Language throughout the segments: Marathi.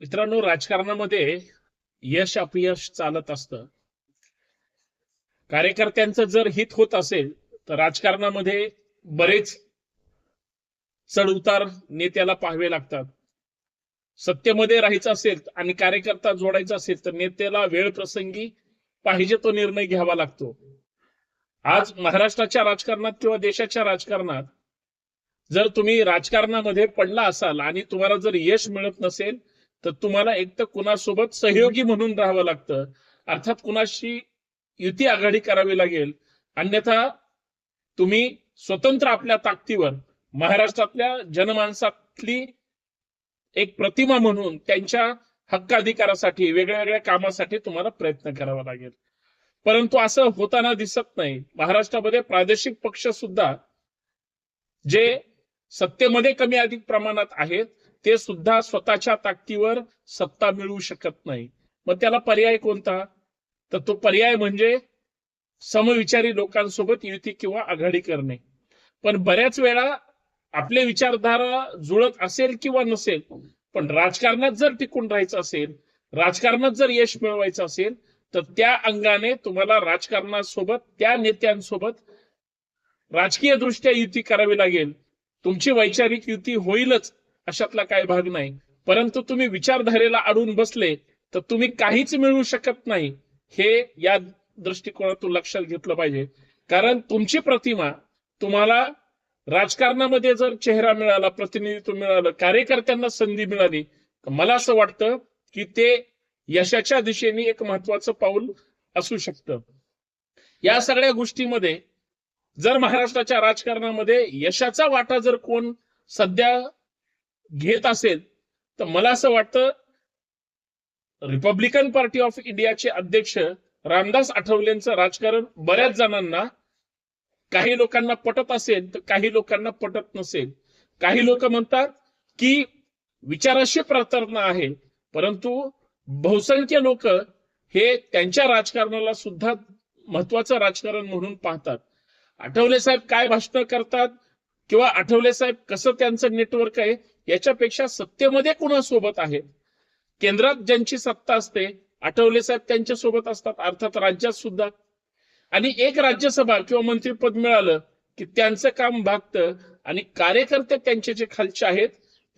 मित्रांनो, राजकारणामध्ये यश अपयश चालत असतं. कार्यकर्त्यांचं जर हित होत असेल तर राजकारणामध्ये बरेच चढउतार नेत्याला पाहावे लागतात. सत्तेमध्ये राहायचं असेल आणि कार्यकर्ता जोडायचा असेल तर नेत्याला वेळ प्रसंगी पाहिजे तो निर्णय घ्यावा लागतो. आज महाराष्ट्राच्या राजकारणात किंवा देशाच्या राजकारणात जर तुम्ही राजकारणामध्ये पडला असाल आणि तुम्हाला जर यश मिळत नसेल तर तुम्हाला एक तर कुणासोबत सहयोगी म्हणून राहावं लागतं, अर्थात कुणाशी युती आघाडी करावी लागेल. अन्यथा तुम्ही स्वतंत्र आपल्या ताकदीवर महाराष्ट्रातल्या जनमानसातली एक प्रतिमा म्हणून त्यांच्या हक्क अधिकारासाठी वेगळ्या वेगळ्या कामासाठी तुम्हाला प्रयत्न करावा लागेल. परंतु असं होताना दिसत नाही. महाराष्ट्रामध्ये प्रादेशिक पक्ष सुद्धा जे सत्तेमध्ये कमी अधिक प्रमाणात आहेत ते सुद्धा स्वतःच्या ताकदीवर सत्ता मिळवू शकत नाही. मग त्याला पर्याय कोणता? तर तो पर्याय म्हणजे समविचारी लोकांसोबत युती किंवा आघाडी करणे. पण बऱ्याच वेळा आपले विचारधारा जुळत असेल किंवा नसेल, पण राजकारणात जर टिकून राहायचं असेल, राजकारणात जर यश मिळवायचं असेल तर त्या अंगाने तुम्हाला राजकारणासोबत त्या नेत्यांसोबत राजकीय दृष्ट्या युती करावी लागेल. तुमची वैचारिक युती होईलच अशातला काही भाग नाही, परंतु तुम्ही विचारधारेला अडून बसले तर तुम्ही काहीच मिळवू शकत नाही. हे या दृष्टिकोनातून लक्षात घेतलं पाहिजे. कारण तुमची प्रतिमा तुम्हाला राजकारणामध्ये जर चेहरा मिळाला, प्रतिनिधित्व मिळालं, कार्यकर्त्यांना संधी मिळाली तर मला असं वाटतं की ते यशाच्या दिशेने एक महत्वाचं पाऊल असू शकतं. या सगळ्या गोष्टीमध्ये जर महाराष्ट्राच्या राजकारणामध्ये यशाचा वाटा जर कोण सध्या घेत असेल तर मला असं वाटतं रिपब्लिकन पार्टी ऑफ इंडियाचे अध्यक्ष रामदास आठवलेंचं राजकारण बऱ्याच जणांना, काही लोकांना पटत असेल तर काही लोकांना पटत नसेल. काही लोक म्हणतात की विचाराशी प्रतारणा आहे, परंतु बहुसंख्य लोक हे त्यांच्या राजकारणाला सुद्धा महत्वाचं राजकारण म्हणून पाहतात. आठवले साहेब काय भाषण करतात किंवा आठवले साहेब कसं त्यांचं नेटवर्क आहे याच्यापेक्षा सत्तेमध्ये कुणासोबत आहे, केंद्रात ज्यांची सत्ता असते आठवले साहेब त्यांच्या सोबत असतात, अर्थात राज्यात सुद्धा. आणि एक राज्यसभा किंवा मंत्रीपद मिळालं की त्यांचं काम भागतं आणि कार्यकर्ते त्यांचे जे खालचे आहेत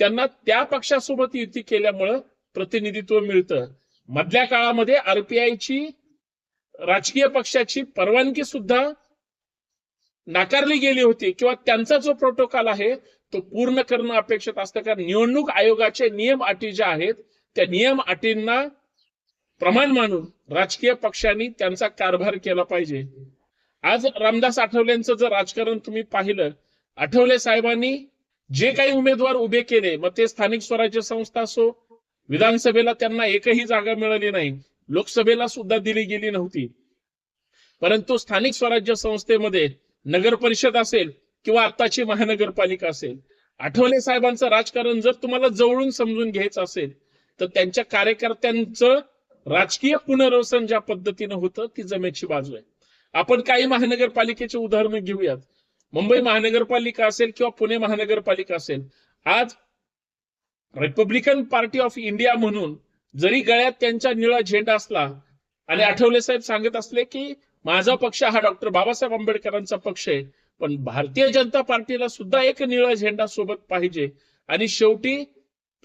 त्यांना त्या पक्षासोबत युती केल्यामुळं प्रतिनिधित्व मिळतं. मधल्या काळामध्ये आरपीआयची राजकीय पक्षाची परवानगी सुद्धा नाकारली गेली होती किंवा त्यांचा जो प्रोटोकॉल आहे तो पूर्ण करणं अपेक्षित असतं. कारण निवडणूक आयोगाचे नियम अटी ज्या आहेत त्या नियम अटींना प्रमाण मानून राजकीय पक्षांनी त्यांचा कारभार केला पाहिजे. आज रामदास आठवलेंचं जर राजकारण तुम्ही पाहिलं, आठवले साहेबांनी जे काही उमेदवार उभे केले, मग ते स्थानिक स्वराज्य संस्था असो, विधानसभेला त्यांना एकही जागा मिळाली नाही, लोकसभेला सुद्धा दिली गेली नव्हती, परंतु स्थानिक स्वराज्य संस्थेमध्ये नगर परिषद असेल किंवा आत्ताची महानगरपालिका असेल, आठवले साहेबांचं राजकारण जर तुम्हाला जवळून समजून घ्यायचं असेल तर त्यांच्या कार्यकर्त्यांचं राजकीय पुनर्वसन ज्या पद्धतीनं होतं ती जमेची बाजू आहे. आपण काही महानगरपालिकेचे उदाहरण घेऊयात. मुंबई महानगरपालिका असेल किंवा पुणे महानगरपालिका असेल, आज रिपब्लिकन पार्टी ऑफ इंडिया म्हणून जरी गळ्यात त्यांचा निळा झेंडा असला आणि आठवले साहेब सांगत असले की माझा पक्ष हा डॉक्टर बाबासाहेब आंबेडकरांचा पक्ष आहे, पण भारतीय जनता पार्टीला सुद्धा एक निळा झेंडा सोबत पाहिजे आणि शेवटी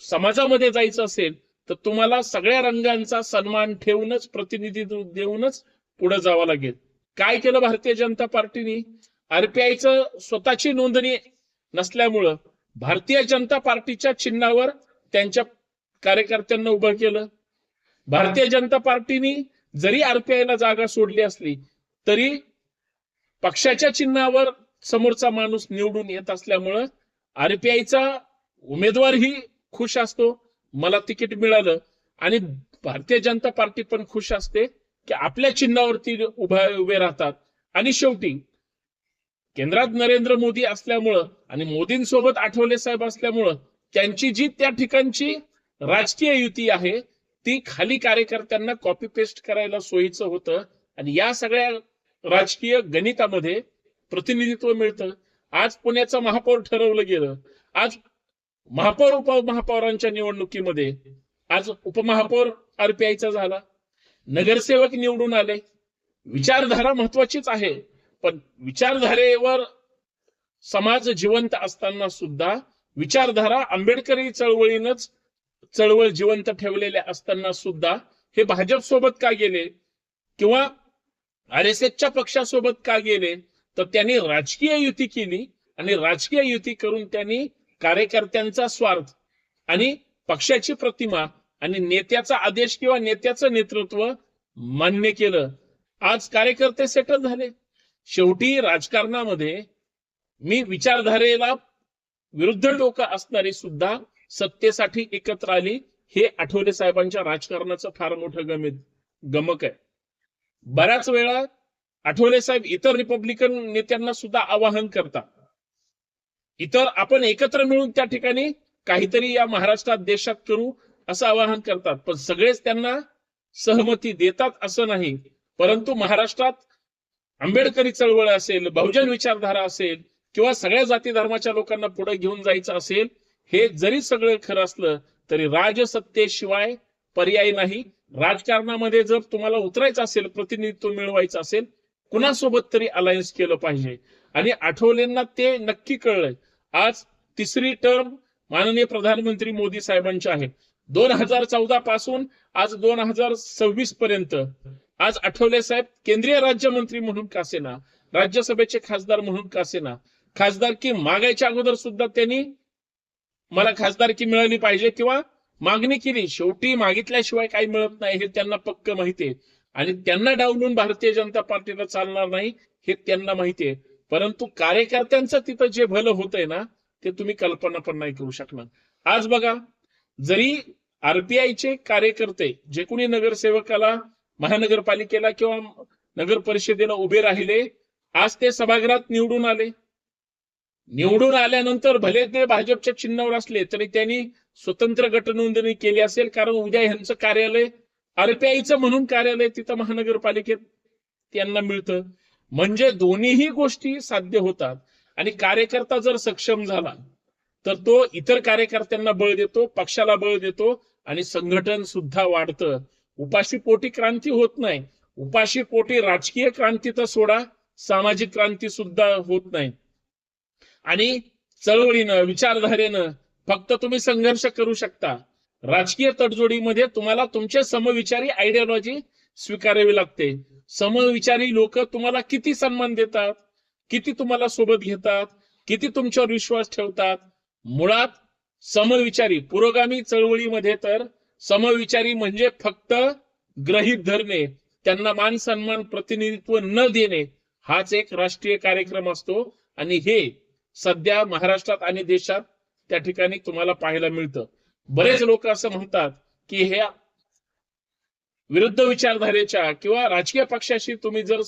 समाजामध्ये जायचं असेल तर तुम्हाला सगळ्या रंगांचा सन्मान ठेवूनच, प्रतिनिधित्व देऊनच पुढे जावं लागेल. काय केलं भारतीय जनता पार्टीने? आरपीआयचं स्वतःची नोंदणी नसल्यामुळं भारतीय जनता पार्टीच्या चिन्हावर त्यांच्या कार्यकर्त्यांना उभं केलं. भारतीय जनता पार्टीने जरी आरपीआयला जागा सोडली असली तरी पक्षाच्या चिन्हावर समोरचा माणूस निवडून येत असल्यामुळं आरपीआयचा उमेदवारही खुश असतो, मला तिकीट मिळालं, आणि भारतीय जनता पार्टी पण खुश असते की आपल्या चिन्हावरती उभे राहतात. आणि शेवटी केंद्रात नरेंद्र मोदी असल्यामुळं आणि मोदींसोबत आठवले साहेब असल्यामुळं त्यांची जी त्या ठिकाणची राजकीय युती आहे ती खाली कार्यकर्त्यांना कॉपी पेस्ट करायला सोयीचं होतं आणि या सगळ्या राजकीय गणितामध्ये प्रतिनिधित्व मिळतं. आज पुण्याचं महापौर ठरवलं गेलं. आज महापौर उपमहापौरांच्या निवडणुकीमध्ये आज उपमहापौर आरपीआयचा झाला, नगरसेवक निवडून आले. विचारधारा महत्वाचीच आहे, पण विचारधारेवर समाज जिवंत असताना सुद्धा विचारधारा आंबेडकरी चळवळीनंच चळवळ जिवंत ठेवलेल्या असताना सुद्धा हे भाजप सोबत का गेले किंवा RSSच्या पक्षासोबत का गेले, तर त्यांनी राजकीय युती केली आणि राजकीय युती करून त्यांनी कार्यकर्त्यांचा स्वार्थ आणि पक्षाची प्रतिमा आणि नेत्याचा आदेश किंवा नेत्याचं नेतृत्व मान्य केलं. आज कार्यकर्ते सेटल झाले. शेवटी राजकारणामध्ये मी विचारधारेला विरुद्ध टोकं असणारी सुद्धा सत्तेसाठी एकत्र आली. हे आठवले साहेबांच्या राजकारणाचं फार मोठं गमक आहे. बऱ्याच वेळा आठवले साहेब इतर रिपब्लिकन नेत्यांना सुद्धा आवाहन करतात, इतर आपण एकत्र मिळून त्या ठिकाणी काहीतरी या महाराष्ट्रात देशात करू असं आवाहन करतात, पण सगळेच त्यांना सहमती देतात असं नाही. परंतु महाराष्ट्रात आंबेडकरी चळवळ असेल, बहुजन विचारधारा असेल किंवा सगळ्या जाती धर्माच्या लोकांना पुढे घेऊन जायचं असेल, हे जरी सगळं खरं असलं तरी राजसत्तेशिवाय पर्याय नाही. राजकारणामध्ये जर तुम्हाला उतरायचं असेल, प्रतिनिधित्व मिळवायचं असेल, कुणासोबत तरी अलायन्स केलं पाहिजे. आणि आठवलेंना ते नक्की कळलंय. आज तिसरी टर्म माननीय प्रधानमंत्री मोदी साहेबांची आहे. 2014 पासून आज 2026 पर्यंत आज आठवले साहेब केंद्रीय राज्यमंत्री म्हणून का सेना, राज्यसभेचे खासदार म्हणून का सेना, खासदारकी मागायच्या अगोदर सुद्धा त्यांनी मला खासदारकी मिळाली पाहिजे किंवा मागणी केली. शेवटी मागितल्याशिवाय काही मिळत नाही हे त्यांना पक्क माहितीये आणि त्यांना डावलून भारतीय जनता पार्टीला चालणार नाही हे त्यांना माहितीये. परंतु कार्यकर्त्यांचं तिथं जे भलं होतंय ना, ते तुम्ही कल्पना पण नाही करू शकणार. आज बघा, जरी आरपीआयचे कार्यकर्ते जे कोणी नगरसेवकाला, महानगरपालिकेला किंवा नगर परिषदेला उभे राहिले, आज ते सभागृहात निवडून आले. निवडून आल्यानंतर भले ते भाजपच्या चिन्हावर असले तरी त्यांनी स्वतंत्र गटनोंदणी केली असेल, कारण उद्या ह्यांचं कार्यालय आरपीआयचं म्हणून कार्यालय तिथं महानगरपालिकेत त्यांना मिळतं. म्हणजे दोन्हीही गोष्टी साध्य होतात. आणि कार्यकर्ता जर सक्षम झाला तर तो इतर कार्यकर्त्यांना बळ देतो, पक्षाला बळ देतो आणि संघटन सुद्धा वाढतं. उपाशी पोटी क्रांती होत नाही. उपाशी पोटी राजकीय क्रांती तर सोडा, सामाजिक क्रांती सुद्धा होत नाही. आणि चळवळीनं, विचारधारेनं फक्त तुम्ही संघर्ष करू शकता. राजकीय तडजोडीमध्ये तुम्हाला तुमचे समविचारी आयडियोलॉजी स्वीकारावी लागते. समविचारी लोक तुम्हाला किती सन्मान देतात, किती तुम्हाला सोबत घेतात, किती तुमच्यावर विश्वास ठेवतात. मुळात समविचारी पुरोगामी चळवळीमध्ये तर समविचारी म्हणजे फक्त गृहीत धरणे, त्यांना मान सन्मान प्रतिनिधित्व न देणे हाच एक राष्ट्रीय कार्यक्रम असतो. आणि हे सध्या महाराष्ट्रात आणि देशात त्या ठिकाणी तुम्हाला पाहायला मिळतं. बरेच लोक असं म्हणतात की हे विरुद्ध विचारधारेच्या किंवा राजकीय पक्षाशी तुम्ही जर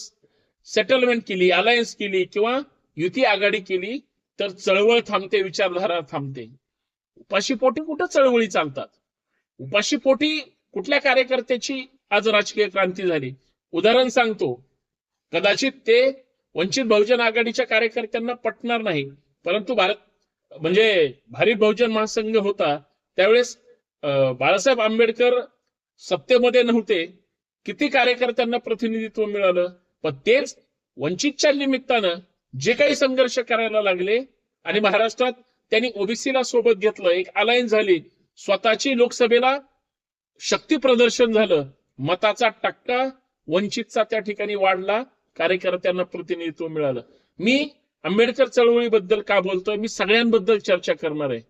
सेटलमेंट केली, अलायन्स केली किंवा युती आघाडी केली तर चळवळ थांबते, विचारधारा थांबते. उपाशीपोटी कुठं चळवळी चालतात? उपाशीपोटी कुठल्या कार्यकर्त्याची आज राजकीय क्रांती झाली? उदाहरण सांगतो, कदाचित ते वंचित बहुजन आघाडीच्या कार्यकर्त्यांना पटणार नाही, परंतु भारिप बहुजन महासंघ होता त्यावेळेस बाळासाहेब आंबेडकर सत्तेमध्ये नव्हते, किती कार्यकर्त्यांना प्रतिनिधित्व मिळालं. पण तेच वंचितच्या निमित्तानं जे काही संघर्ष करायला लागले आणि महाराष्ट्रात त्यांनी ओबीसीला सोबत घेतलं, एक अलायन्स झाली, स्वतःची लोकसभेला शक्ती प्रदर्शन झालं, मताचा टक्का वंचितचा त्या ठिकाणी वाढला, कार्यकर्त्यांना प्रतिनिधित्व मिळालं. मी आंबेडकर चळवळीबद्दल का बोलतोय? मी सगळ्यांबद्दल चर्चा करणार आहे,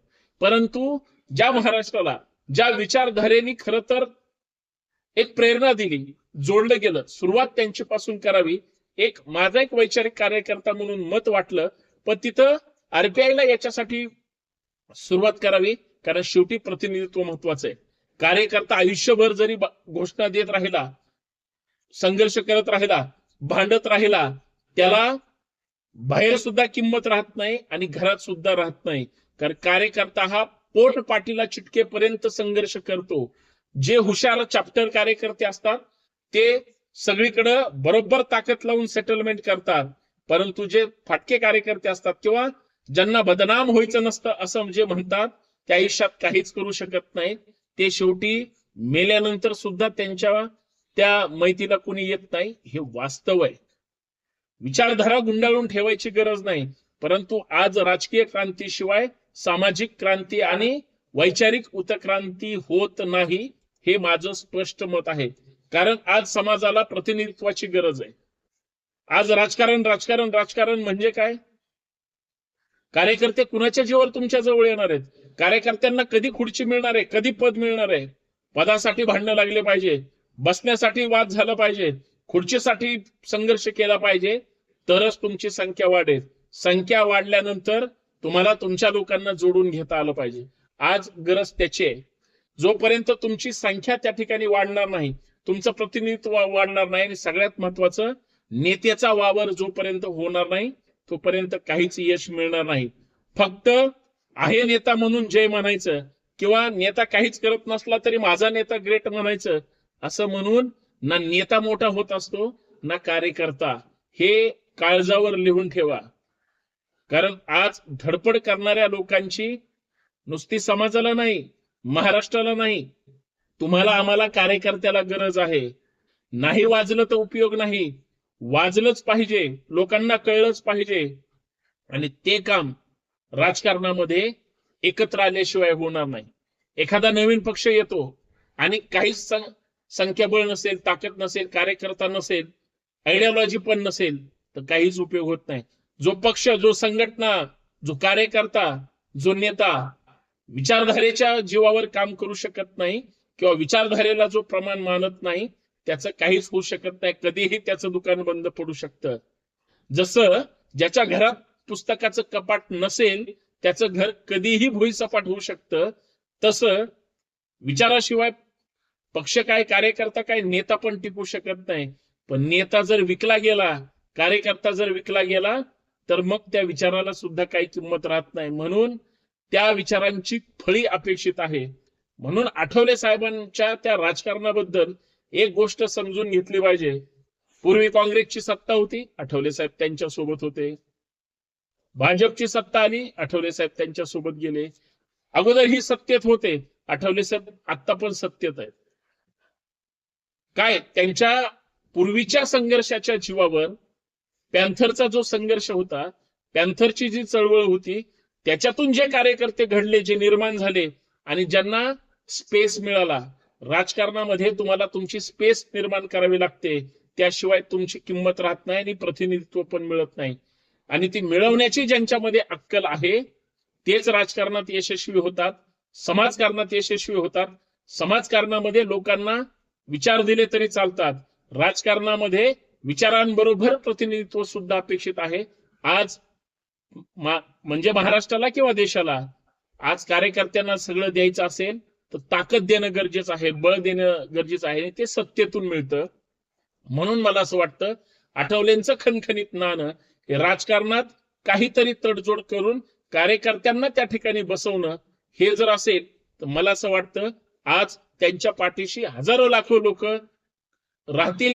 परंतु ज्या महाराष्ट्राला ज्या विचारधारेने खरं तर एक प्रेरणा दिली, जोडलं गेलं, सुरुवात त्यांच्यापासून करावी, माझा एक वैचारिक कार्यकर्ता म्हणून मत वाटलं. पण तिथं आरपीआयला याच्यासाठी सुरुवात करावी, कारण शेवटी प्रतिनिधित्व महत्वाचं आहे. कार्यकर्ता आयुष्यभर जरी घोषणा देत राहिला, संघर्ष करत राहिला, भांडत राहिला, त्याला बाहेर सुद्धा किंमत राहत नाही आणि घरात सुद्धा राहत नाही. कारण कार्यकर्ता हा पोट पाटीला चिटकेपर्यंत संघर्ष करतो. जे हुशार चॅप्टर कार्यकर्ते असतात ते सगळीकडे बरोबर ताकद लावून सेटलमेंट करतात, परंतु जे फाटके कार्यकर्ते असतात किंवा ज्यांना बदनाम व्हायचं नसतं असं जे म्हणतात, त्या आयुष्यात काहीच करू शकत नाही. ते शेवटी मेल्यानंतर सुद्धा त्यांच्या त्या मैतीला कोणी येत नाही, हे वास्तव आहे. विचारधारा गुंडाळून ठेवायची गरज नाही, परंतु आज राजकीय क्रांतीशिवाय सामाजिक क्रांती आणि वैचारिक उत्क्रांती होत नाही, हे माझं स्पष्ट मत आहे. कारण आज समाजाला प्रतिनिधित्वाची गरज आहे. आज राजकारण राजकारण राजकारण म्हणजे काय? कार्यकर्ते कुणाच्या जीवावर तुमच्या जवळ येणार आहेत? कार्यकर्त्यांना कधी खुर्ची मिळणार आहे, कधी पद मिळणार आहे? पदासाठी भांडणं लागले पाहिजे, बसण्यासाठी वाद झाला पाहिजे, खुर्चीसाठी संघर्ष केला पाहिजे, तरच तुमची संख्या वाढेल. संख्या वाढल्यानंतर तुम्हाला तुमच्या लोकांना जोडून घेता आलं पाहिजे. आज गरज त्याची आहे. जोपर्यंत तुमची संख्या त्या ठिकाणी वाढणार नाही, तुमचं प्रतिनिधित्व वाढणार नाही, आणि सगळ्यात महत्वाचं नेत्याचा वावर जोपर्यंत होणार नाही, तोपर्यंत काहीच यश मिळणार नाही. फक्त आहे नेता म्हणून जय म्हणायचं, किंवा नेता काहीच करत नसला तरी माझा नेता ग्रेट म्हणायचं, असं म्हणून ना नेता मोठा होत असतो ना कार्यकर्ता. हे काळजावर लिहून ठेवा. कारण आज धडपड करणाऱ्या लोकांची नुसती समाजाला नाही, महाराष्ट्राला नाही, तुम्हाला आम्हाला कार्यकर्त्याला गरज आहे. नाही वाजलं तर उपयोग नाही, वाजलंच पाहिजे, लोकांना कळलंच पाहिजे. आणि ते काम राजकारणामध्ये एकत्र आल्याशिवाय होणार नाही. एखादा नवीन पक्ष येतो आणि काहीच संख्याबळ नसेल, ताकद नसेल, कार्यकर्ता नसेल, आयडियोलॉजी पण नसेल, तर काहीच उपयोग होत नाही. जो पक्ष, जो संघटना, जो कार्यकर्ता, जो नेता विचारधारेच्या जीवावर काम करू शकत नाही, किंवा विचारधारेला जो प्रमाण मानत नाही, त्याचं काहीच होऊ शकत नाही. कधीही त्याचं दुकान बंद पडू शकतं. जसं ज्याच्या घरात पुस्तकाचं कपाट नसेल, त्याचं घर कधीही भुईसपाट होऊ शकतं, तसं विचाराशिवाय पक्ष काय, कार्यकर्ता काय, नेता पण टिकू शकत नाही. पण नेता जर विकला गेला, कार्यकर्ता जर विकला गेला, तर मग त्या विचाराला सुद्धा काही किंमत राहत नाही. म्हणून त्या विचारांची फळी अपेक्षित आहे. म्हणून आठवले साहेबांच्या त्या राजकारणाबद्दल एक गोष्ट समजून घेतली पाहिजे. पूर्वी काँग्रेसची सत्ता होती, आठवले साहेब त्यांच्या सोबत होते. भाजपची सत्ता आली, आठवले साहेब त्यांच्या सोबत गेले. अगोदर ही सत्तेत होते, आठवले साहेब आता पण सत्तेत आहेत. काय त्यांच्या पूर्वीच्या संघर्षाच्या जीवावर पॅन्थरचा जो संघर्ष होता, पॅन्थरची जी चळवळ होती, त्याच्यातून जे कार्यकर्ते घडले, जे निर्माण झाले, आणि ज्यांना स्पेस मिळाला. राजकारणामध्ये तुम्हाला तुमची स्पेस निर्माण करावी लागते, त्याशिवाय तुमची किंमत राहत नाही आणि प्रतिनिधित्व पण मिळत नाही. आणि ती मिळवण्याची ज्यांच्यामध्ये अक्कल आहे, तेच राजकारणात यशस्वी होतात, समाजकारणात यशस्वी होतात. समाजकारणामध्ये लोकांना विचार दिले तरी चालतात. राजकारणामध्ये विचारांबरोबर प्रतिनिधित्व सुद्धा अपेक्षित आहे. आज म्हणजे महाराष्ट्राला किंवा देशाला आज कार्यकर्त्यांना सगळं द्यायचं असेल तर ताकद देणं गरजेचं आहे, बळ देणं गरजेचं आहे, ते सत्तेतून मिळतं. म्हणून मला असं वाटतं, आठवलेंचं खणखणीत नाणं हे राजकारणात काहीतरी तडजोड करून कार्यकर्त्यांना त्या ठिकाणी बसवणं, हे जर असेल तर मला असं वाटतं आज त्यांच्या पाठीशी हजारो लाखो लोक राहतील